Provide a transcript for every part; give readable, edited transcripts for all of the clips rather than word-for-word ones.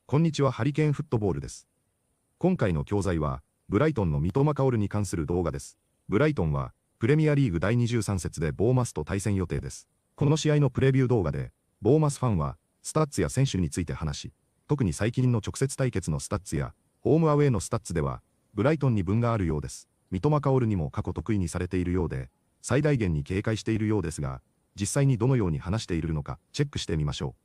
こんにちは、ハリケーンフットボールです。今回の教材は、ブライトンの三笘薫に関する動画です。ブライトンは、プレミアリーグ第23節でボーマスと対戦予定です。この試合のプレビュー動画で、ボーマスファンは、スタッツや選手について話し、特に最近の直接対決のスタッツや、ホームアウェーのスタッツでは、ブライトンに分があるようです。三笘薫にも過去得意にされているようで、最大限に警戒しているようですが、実際にどのように話しているのか、チェックしてみましょう。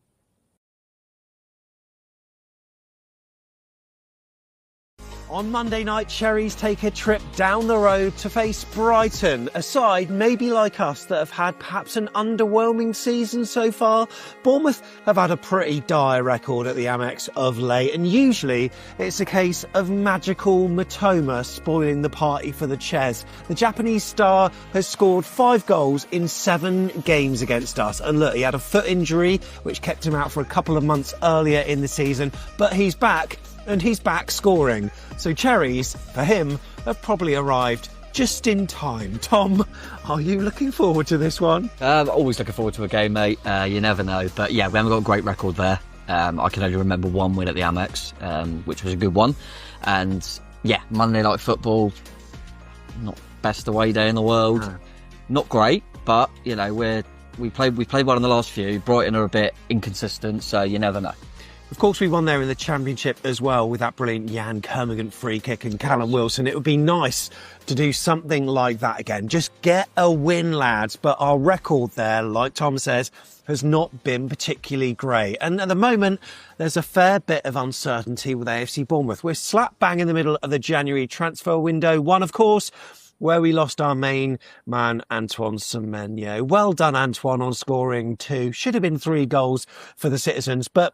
On Monday night, Cherries take a trip down the road to face Brighton, a side maybe like us that have had perhaps an underwhelming season so far. Bournemouth have had a pretty dire record at the Amex of late, and usually it's a case of magical Mitoma spoiling the party for the Ches. The Japanese star has scored 5 goals in 7 games against us, and look, he had a foot injury which kept him out for a couple of months earlier in the season, but he's back. And he's back scoring. So Cherries, for him, have probably arrived just in time. Tom, are you looking forward to this one? Always looking forward to a game, mate. You never know. But yeah, we haven't got a great record there. I can only remember one win at the Amex, which was a good one. And yeah, Monday night football, not best away day in the world. No. Not great, but you know, we played well in the last few. Brighton are a bit inconsistent, so you never know. Of course, we won there in the Championship as well with that brilliant Jan Kermorgant free kick and Callum Wilson. It would be nice to do something like that again. Just get a win, lads. But our record there, like Tom says, has not been particularly great. And at the moment, there's a fair bit of uncertainty with AFC Bournemouth. We're slap bang in the middle of the January transfer window. One, of course, where we lost our main man, Antoine Semenyo. Well done, Antoine, on scoring 2. Should have been 3 goals for the Citizens. But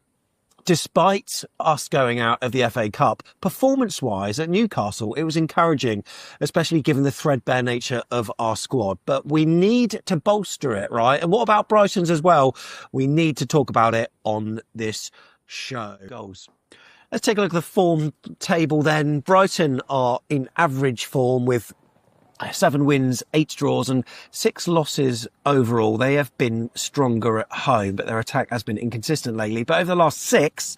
despite us going out of the FA Cup, performance-wise at Newcastle, it was encouraging, especially given the threadbare nature of our squad. But we need to bolster it, right? And what about Brighton's as well? We need to talk about it on this show. Goals. Let's take a look at the form table then. Brighton are in average form with 7 wins, 8 draws and 6 losses overall. They have been stronger at home, but their attack has been inconsistent lately. But over the last 6,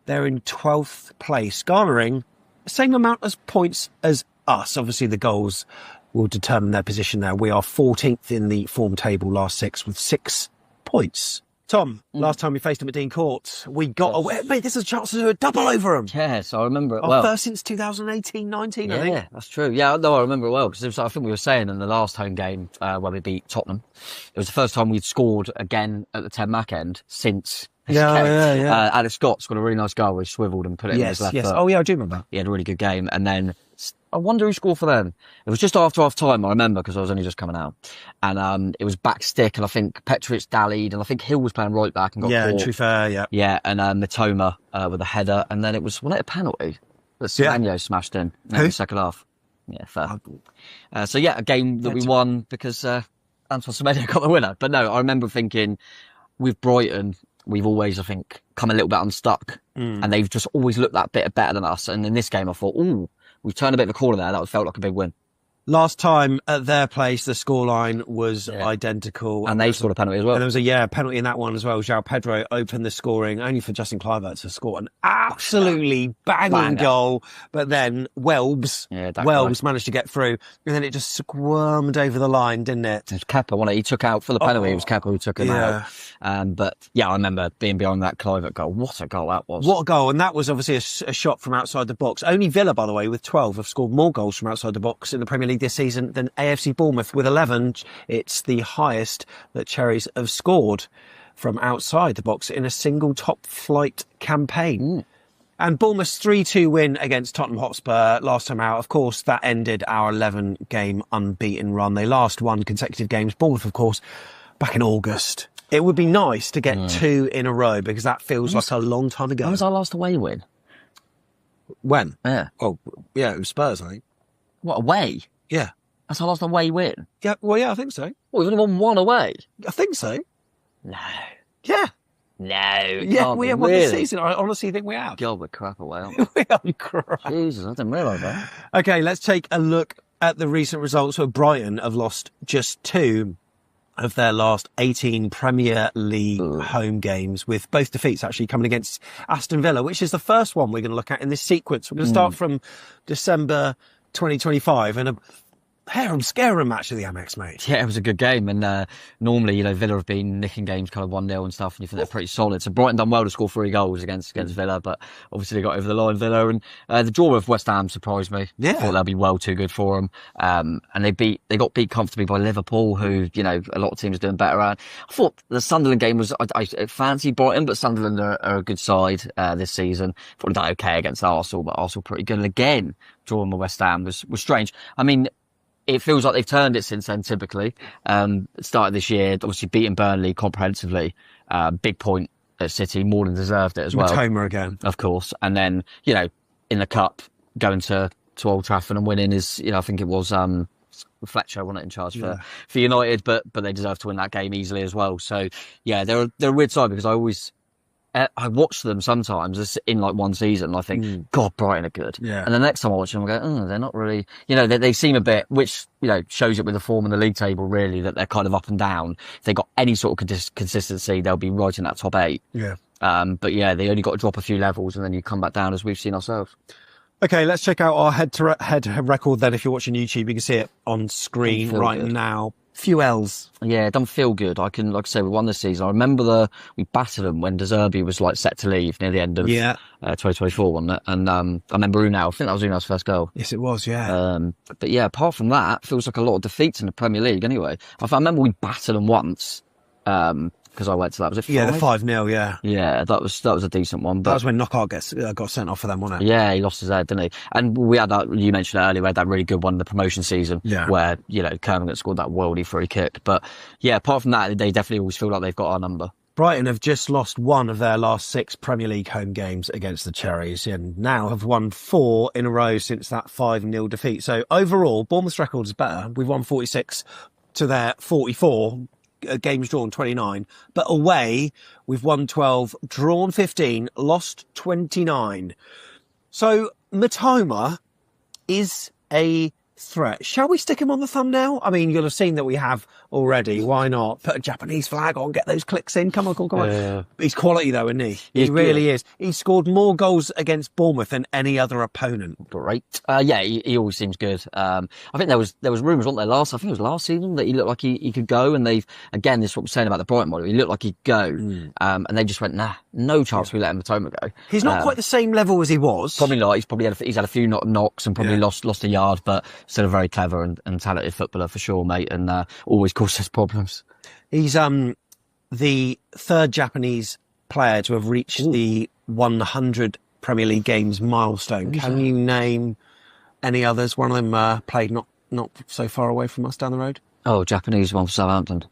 they're in 12th place, garnering the same amount of points as us. Obviously, the goals will determine their position there. We are 14th in the form table, last 6, with 6 points. Tom, last time we faced them at Dean Court, we got away. Mate, this is a chance to do a double over them. Yes, I remember it well. well. First since 2018-19, I think. Yeah, that's true. Yeah, no, I remember it well, because I think we were saying in the last home game where we beat Tottenham, it was the first time we'd scored again at the 10-Mac end since... Yeah. Alex Scott's got a really nice goal where he swiveled and put it in his left foot. Oh, yeah, I do remember. He had a really good game. And then, I wonder who scored for them. It was just after half-time, I remember, because I was only just coming out. And it was back stick, and I think Petrovic dallied, and I think Hill was playing right back and got caught. Yeah, true fair, yeah. Yeah, and Mitoma with a header, and then wasn't it a penalty that Semenyo smashed in the second half? Yeah, fair. So yeah, a game that we won because Antoine Semenyo got the winner. But no, I remember thinking, with Brighton, we've always, I think, come a little bit unstuck. And they've just always looked that bit better than us. And in this game, I thought, we've turned a bit of a corner there. That felt like a big win. Last time at their place, the scoreline was identical. And they scored a penalty as well. And there was a penalty in that one as well. João Pedro opened the scoring, only for Justin Kluivert to score an absolutely banging goal. But then Welbs managed to get through. And then it just squirmed over the line, didn't it? It was Kepa, wasn't it? He took out for the penalty. It was Kepa who took him out. But yeah, I remember being behind that Kluivert goal. What a goal that was. What a goal. And that was obviously a shot from outside the box. Only Villa, by the way, with 12, have scored more goals from outside the box in the Premier League this season than AFC Bournemouth with 11. It's the highest that Cherries have scored from outside the box in a single top flight campaign. And Bournemouth's 3-2 win against Tottenham Hotspur last time out, of course, that ended our 11-game unbeaten run. They last won consecutive games. Bournemouth, of course, back in August. It would be nice to get 2 in a row because that feels like a long time ago. When was our last away win? When? Yeah. Oh, yeah, it was Spurs, I think. What, away? Yeah. That's our last away win? Yeah, well, yeah, I think so. Well, we've only won 1 away? I think so. No. Yeah. No. Yeah, we have won this season. I honestly think we have. God, we're crap away, aren't we? We are crap. Jesus, I didn't realise that. Okay, let's take a look at the recent results where Brighton have lost just 2 of their last 18 Premier League home games, with both defeats actually coming against Aston Villa, which is the first one we're going to look at in this sequence. We're going to start from December 2025 and a harem-scarum match of the Amex, mate. Yeah, it was a good game. And normally, you know, Villa have been nicking games kind of 1-0 and stuff, and you think they're pretty solid. So Brighton done well to score 3 goals against Villa, but obviously they got over the line, Villa. And the draw of West Ham surprised me. Yeah. I thought they'll be well too good for them. And they got beat comfortably by Liverpool, who, you know, a lot of teams are doing better at. I thought the Sunderland game was, I fancied Brighton, but Sunderland are a good side this season. Thought they done okay against Arsenal, but Arsenal pretty good. And again, drawing with West Ham was strange. I mean, it feels like they've turned it since then, typically. Started this year, obviously beating Burnley comprehensively. Big point at City, more than deserved it as well. Matoma again. Of course. And then, you know, in the Cup, going to Old Trafford and winning is, you know, I think it was Fletcher, wasn't it, in charge for United, but they deserve to win that game easily as well. So, yeah, they're a weird side, because I watch them sometimes in like one season and I think, God, Brighton are good. Yeah. And the next time I watch them, I go, they're not really, you know, they seem a bit, which, you know, shows it with the form in the league table, really, that they're kind of up and down. If they got any sort of consistency, they'll be right in that top 8. Yeah. But yeah, they only got to drop a few levels and then you come back down, as we've seen ourselves. Okay, let's check out our head-to-head record then. If you're watching YouTube, you can see it on screen right now. Few L's. Yeah, it doesn't feel good. Like I say, we won this season. I remember we battered them when De Zerbi was like set to leave near the end of 2024, wasn't it? And I remember Unai. I think that was Unai's first goal. Yes, it was, yeah. But yeah, apart from that, it feels like a lot of defeats in the Premier League anyway. I remember we battered them once, because I went to that. Was it 5? Yeah, the 5-0, yeah. Yeah, that was a decent one. But that was when Knockout got sent off for them, wasn't it? Yeah, he lost his head, didn't he? And we had that, you mentioned it earlier, we had that really good one in the promotion season, where, you know, Kermit scored that worldy free kick. But yeah, apart from that, they definitely always feel like they've got our number. Brighton have just lost 1 of their last 6 Premier League home games against the Cherries, and now have won 4 in a row since that 5-0 defeat. So overall, Bournemouth's record is better. We've won 46 to their 44. Games drawn 29, but away we've won 12, drawn 15, lost 29. So Matoma is a threat. Shall we stick him on the thumbnail? I mean, you'll have seen that we have already. Why not? Put a Japanese flag on, get those clicks in. Come on. He's quality though, isn't he? He really is. He scored more goals against Bournemouth than any other opponent. Great. Yeah, he always seems good. I think there was rumours, wasn't there, I think it was last season, that he looked like he could go, and this is what we're saying about the Brighton model. He looked like he'd go, and they just went, nah, no chance we let Matoma go. He's not quite the same level as he was. Probably not. He's had a few knocks and probably lost a yard, but still a very clever and talented footballer for sure, mate, and always causes problems. He's the 3rd Japanese player to have reached the 100 Premier League games milestone. Can you name any others? One of them played not so far away from us down the road. Oh, Japanese one for Southampton.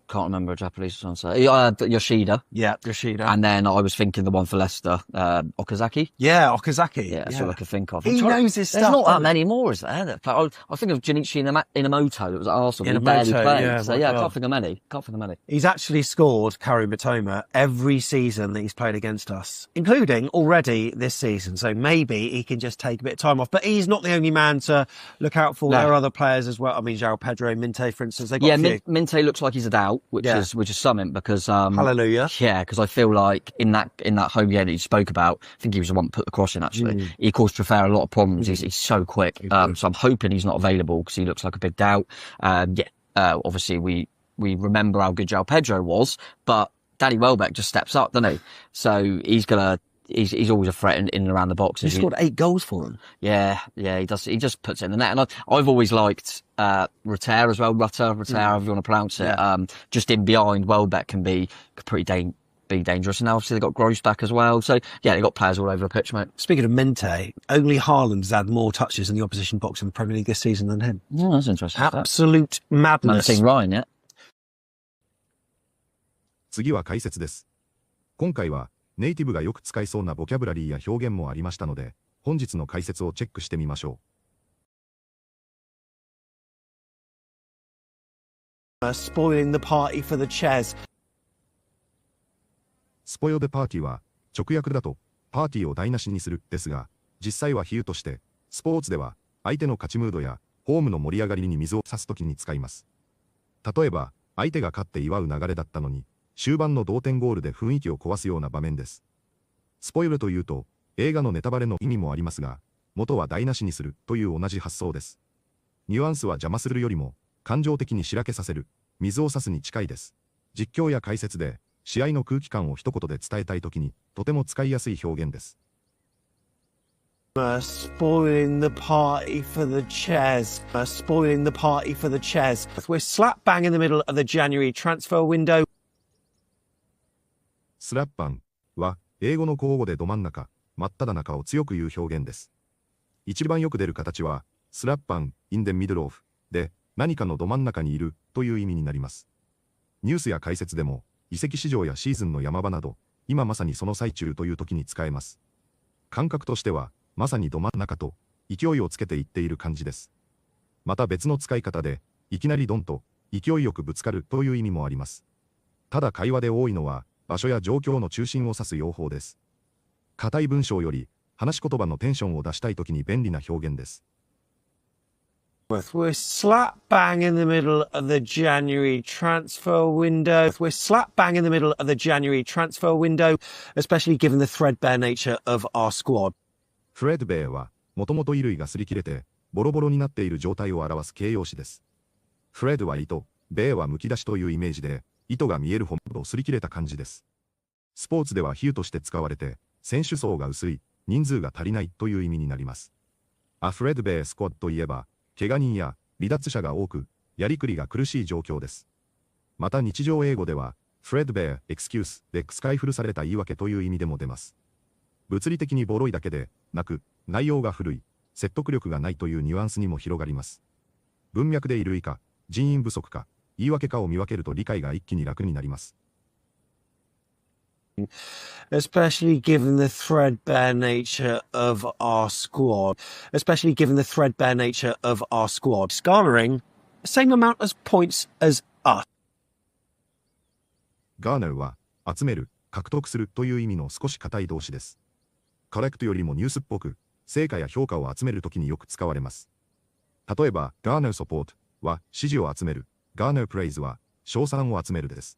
Can't remember a Japanese one. So Yoshida. Yeah, Yoshida. And then I was thinking the one for Leicester, Okazaki. Yeah, Okazaki. Yeah, that's all I could think of. He knows his stuff. There's not that many more, is there? I think of Junichi Inamoto, that was at Arsenal. He barely played. Yeah, so yeah, I can't think of many. He's actually scored, Karu Matoma, every season that he's played against us, including already this season. So maybe he can just take a bit of time off. But he's not the only man to look out for. No. There are other players as well. I mean, João Pedro, Minte, for instance. They've got a few. Minte looks like he's a doubt. Which is something, because hallelujah. Yeah, because I feel like in that home game that you spoke about, I think he was the one that put the cross in actually. He caused Traffer a lot of problems. He's so quick. So I'm hoping he's not available, because he looks like a big doubt. Obviously we remember how good João Pedro was, but Danny Welbeck just steps up, doesn't he? So he's always a threat in and around the box. He scored 8 goals for them. Yeah, he does. He just puts it in the net. And I've always liked Rutter as well. Rutter, however you want to pronounce it. Yeah. Just in behind, Welbeck can be pretty dangerous. And now obviously they've got Gross back as well. So yeah, they've got players all over the pitch, mate. Speaking of Minte, only Haaland's had more touches in the opposition box in the Premier League this season than him. Yeah, that's interesting. Absolute madness. I've seen Ryan yet. 次は解説です。今回はネイティブがよく使いそうなボキャブラリーや表現もありましたので、本日の解説をチェックしてみましょう。Spoiling the party for the Ches. Spoil the party は直訳だとパーティーを台無しにするですが、実際は比喩としてスポーツでは相手の勝ちムードやホームの盛り上がりに水を差すときに使います。例えば、相手が勝って祝う流れだったのに、終盤の同点ゴールで雰囲気を壊すような場面です。スポイルというと、映画のネタバレの意味もありますが、元は台無しにするという同じ発想です。ニュアンスは邪魔するよりも、感情的にしらけさせる、水を差すに近いです。実況や解説で、試合の空気感を一言で伝えたいときに、とても使いやすい表現です。Spoiling the party for the chairs. Spoiling the party for the chairs. We're slap bang in the middle of the January transfer window. スラッパンは、英語の口語でど真ん中、真っ只中を強く言う表現です。一番よく出る形は、スラッパン in the middle of で、何かのど真ん中にいるという意味になります。ニュースや解説でも、移籍市場やシーズンの山場など、今まさにその最中という時に使えます。感覚としては、まさにど真ん中と勢いをつけていっている感じです。また別の使い方で、いきなりドンと勢いよくぶつかるという意味もあります。ただ会話で多いのは、場所や状況の中心を指す用法です。硬い文章より、話し言葉のテンションを出したいときに便利な表現です。We're slap bang in the middle of the January transfer window. We're slap bang in the middle of the January transfer window, especially given the threadbare nature of our squad. フレッドベアは、もともと衣類が擦り切れて、ボロボロになっている状態を表す形容詞です。フレッドは糸、ベアは剥き出しというイメージで、糸が見えるほど擦り切れた感じです。スポーツでは比喩として使われて、選手層が薄い、人数が足りないという意味になります。アフレッドベアスコアといえば、怪我人や離脱者が多く、やりくりが苦しい状況です。また日常英語では、フレッドベアエクスキュースで使い古された言い訳という意味でも出ます。物理的にボロいだけでなく、内容が古い、説得力がないというニュアンスにも広がります。文脈で衣類か、人員不足か、言い訳かを見分けると理解が一気に楽になります。Especially given the threadbare nature of our squad. Especially given the threadbare nature of our squad. Garnering the same amount of points as us. ガーナーは、集める、獲得するという意味の少し硬い動詞です。コレクトよりもニュースっぽく、成果や評価を集めるときによく使われます。例えば、ガーナーサポートは支持を集める、ガーナープレイズは賞賛を集めるです。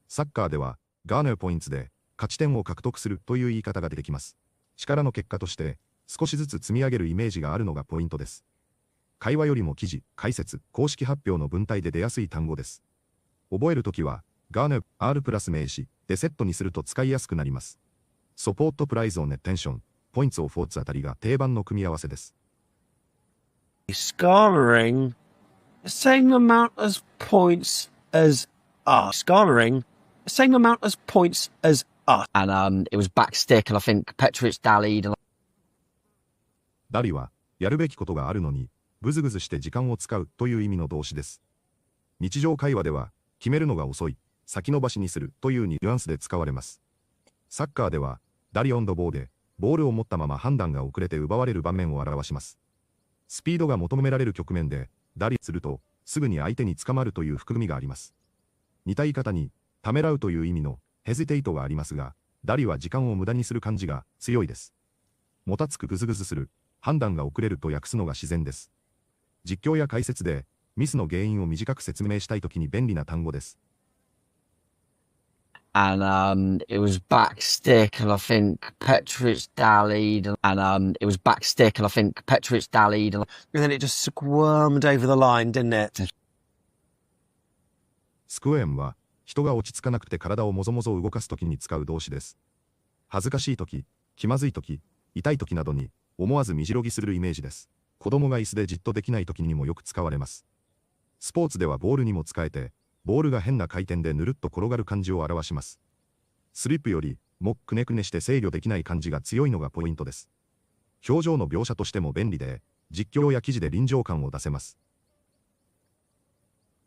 サッカーでは、ガーナーポイントで勝ち点を獲得するという言い方が出てきます。力の結果として、少しずつ積み上げるイメージがあるのがポイントです。会話よりも記事、解説、公式発表の文体で出やすい単語です。覚えるときは、ガーナー R プラス名詞でセットにすると使いやすくなります。サポートプライズオンネテンション、ポイントオフォーツあたりが定番の組み合わせです。Garnering the same amount as points as us. Garnering the same amount as points as us. And it was backstick, and I think Petrovic dallied. ダリは、やるべきことがあるのに、ぐずぐずして時間を使うという意味の動詞です。日常会話では、決めるのが遅い、先延ばしにするというニュアンスで使われます。サッカーでは、ダリオンドボーで、ボールを持ったまま判断が遅れて奪われる場面を表します。スピードが求められる局面で、ダリすると、すぐに相手に捕まるという含みがあります。似た言い方に、ためらうという意味のヘジテイトがありますが、ダリは時間を無駄にする感じが強いです。もたつくぐずぐずする、判断が遅れると訳すのが自然です。実況や解説で、ミスの原因を短く説明したいときに便利な単語です。And it was backstick, and I think Petrovic dallied, and it was backstick, and I think Petrovic dallied, and then it just squirmed over the line, didn't it? スクエンは、人が落ち着かなくて体をもぞもぞ動かすときに使う動詞です。恥ずかしいとき、気まずいとき、痛いときなどに、思わず身白ぎするイメージです。子供が椅子でじっとできないときにもよく使われます。スポーツではボールにも使えて、ボールが変な回転でぬるっと転がる感じを表します。スリップよりもくねくねして制御できない感じが強いのがポイントです。表情の描写としても便利で、実況や記事で臨場感を出せます。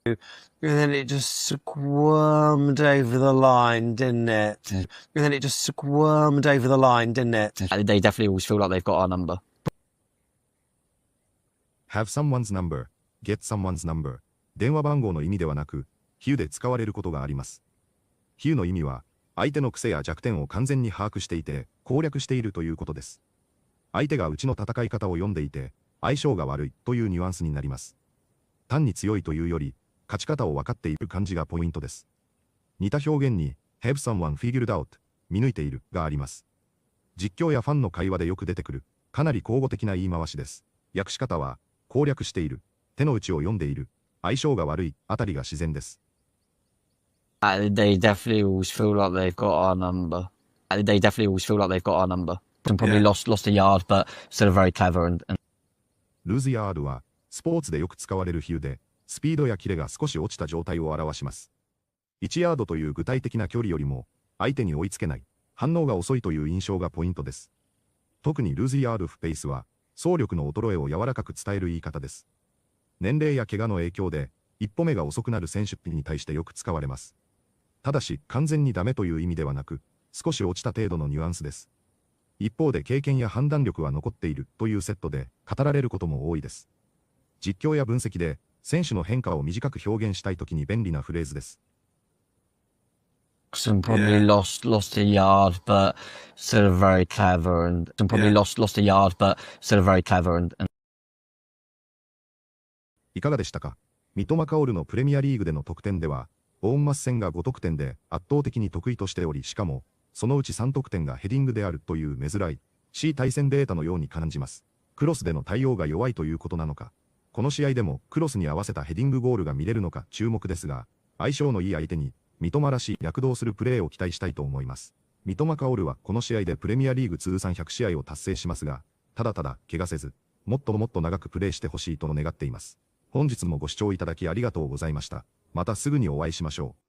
And then it just squirmed over the line, didn't it? And then it just squirmed over the line, didn't it? They definitely always feel like they've got our number. Have someone's number, get someone's number. 電話番号の意味ではなく、比喩で使われることがあります。比喩の意味は、相手の癖や弱点を完全に把握していて、攻略しているということです。相手がうちの戦い方を読んでいて、相性が悪いというニュアンスになります。単に強いというより、勝ち方を分かっている感じがポイントです。似た表現に、have someone figured out、見抜いているがあります。実況やファンの会話でよく出てくる、かなり口語的な言い回しです。訳し方は、攻略している、手の内を読んでいる、相性が悪いあたりが自然です。They definitely always feel like they've got our number. They definitely always feel like they've got our number. And probably lost a yard, but still very clever and lose yard は、スポーツでよく使われる比喩で、スピードやキレが少し落ちた状態を表します。1ヤードという具体的な距離よりも、相手に追いつけない、反応が遅いという印象がポイントです。特に lose yard フペースは、走力の衰えを柔らかく伝える言い方です。年齢や怪我の影響で、一歩目が遅くなる選手に対してよく使われます。ただし、完全にダメという意味ではなく、少し落ちた程度のニュアンスです。一方で経験や判断力は残っているというセットで語られることも多いです。実況や分析で選手の変化を短く表現したいときに便利なフレーズです。probably lost a yard, but still very clever and probably lost a yard, but still very clever and いかがでしたか？三笘薫のプレミアリーグでの得点では、ボーンマス戦が5得点で圧倒的に得意としており、しかも、そのうち3得点がヘディングであるという珍しい対戦データのように感じます。クロスでの対応が弱いということなのか、この試合でもクロスに合わせたヘディングゴールが見れるのか注目ですが、相性のいい相手に、三笘らしい躍動するプレーを期待したいと思います。三笘薫はこの試合でプレミアリーグ通算100試合を達成しますが、ただただ怪我せず、もっともっと長くプレーしてほしいと願っています。本日もご視聴いただきありがとうございました。またすぐにお会いしましょう。